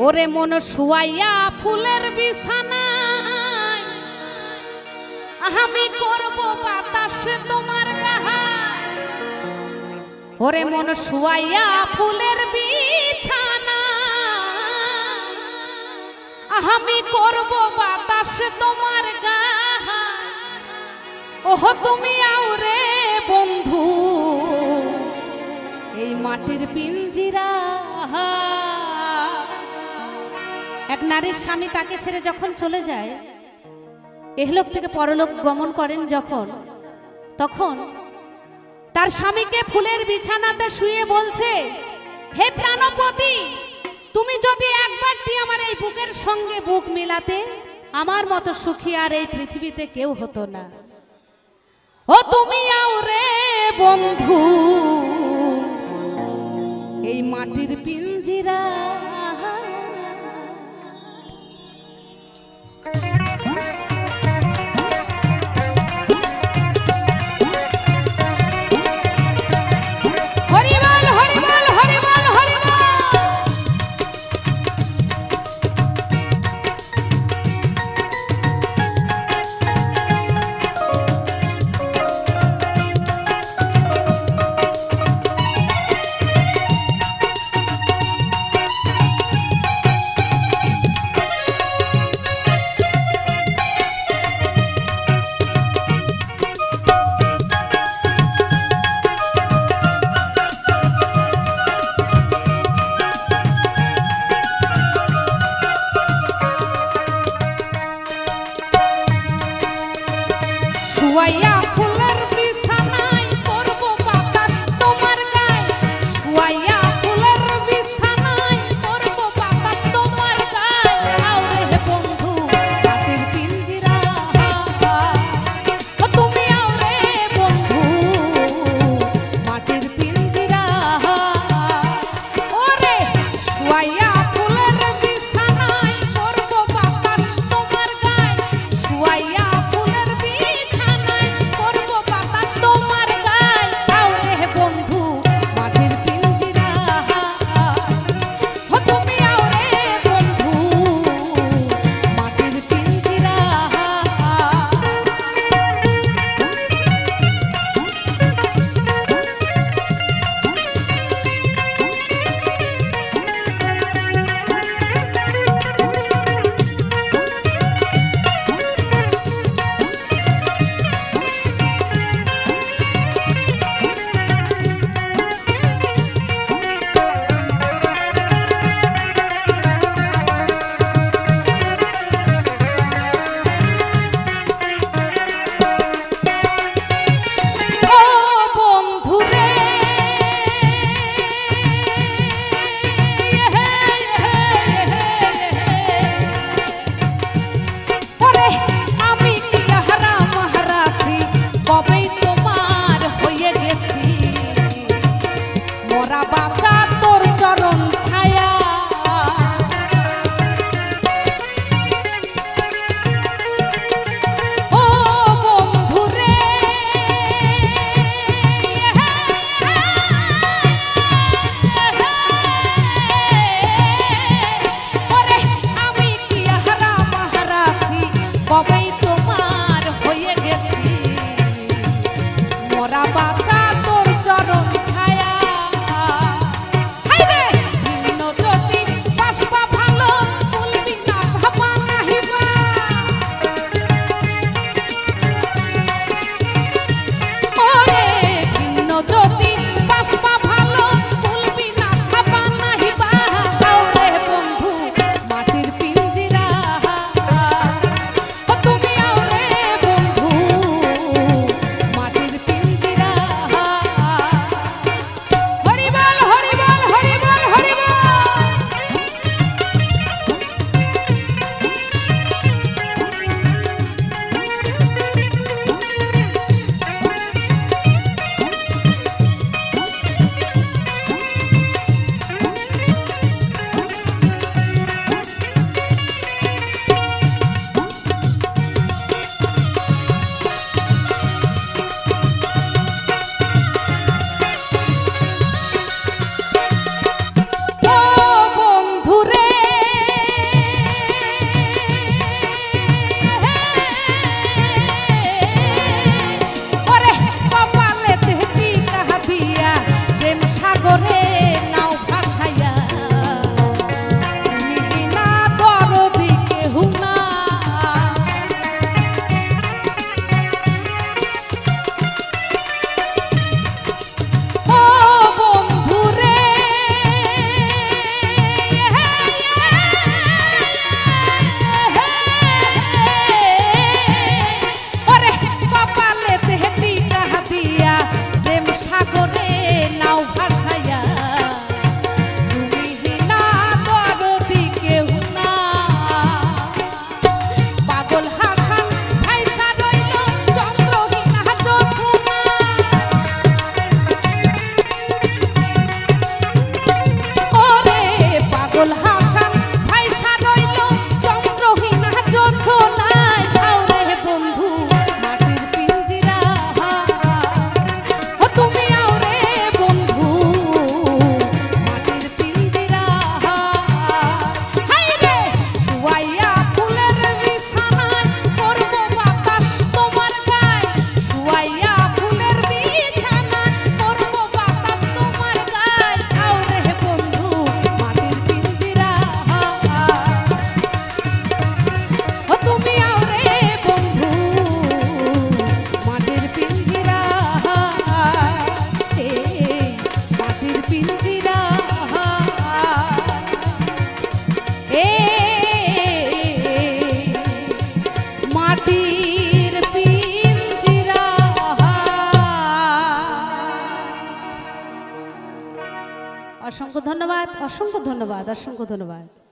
ওরে মন শুয়াইয়া ফুলের বিছানায় আমি করব বাতাসে তোমার গাহায়। ওরে মন শুয়াইয়া ফুলের বিছানায় আমি করব বাতাসে তোমার গাহায়। ওহ তুমি আও রে বন্ধু এই মাটির পিঞ্জিরা। এক নারীর স্বামী তাকে ছেড়ে যখন চলে যায়, এহলোক থেকে পরলোক গমন করেন যখন, তখন তার স্বামীকে ফুলের বিছানাতে শুয়ে বলছে, হে প্রাণপতি, তুমি যদি একবারটি আমার এই বুকের সঙ্গে বুক মিলাতে, আমার মতো সুখী আর এই পৃথিবীতে কেউ হতো না। ও তুমি আও রে বন্ধু এই মাটির পিঞ্জিরা। অসংখ্য ধন্যবাদ, অসংখ্য ধন্যবাদ, অসংখ্য ধন্যবাদ।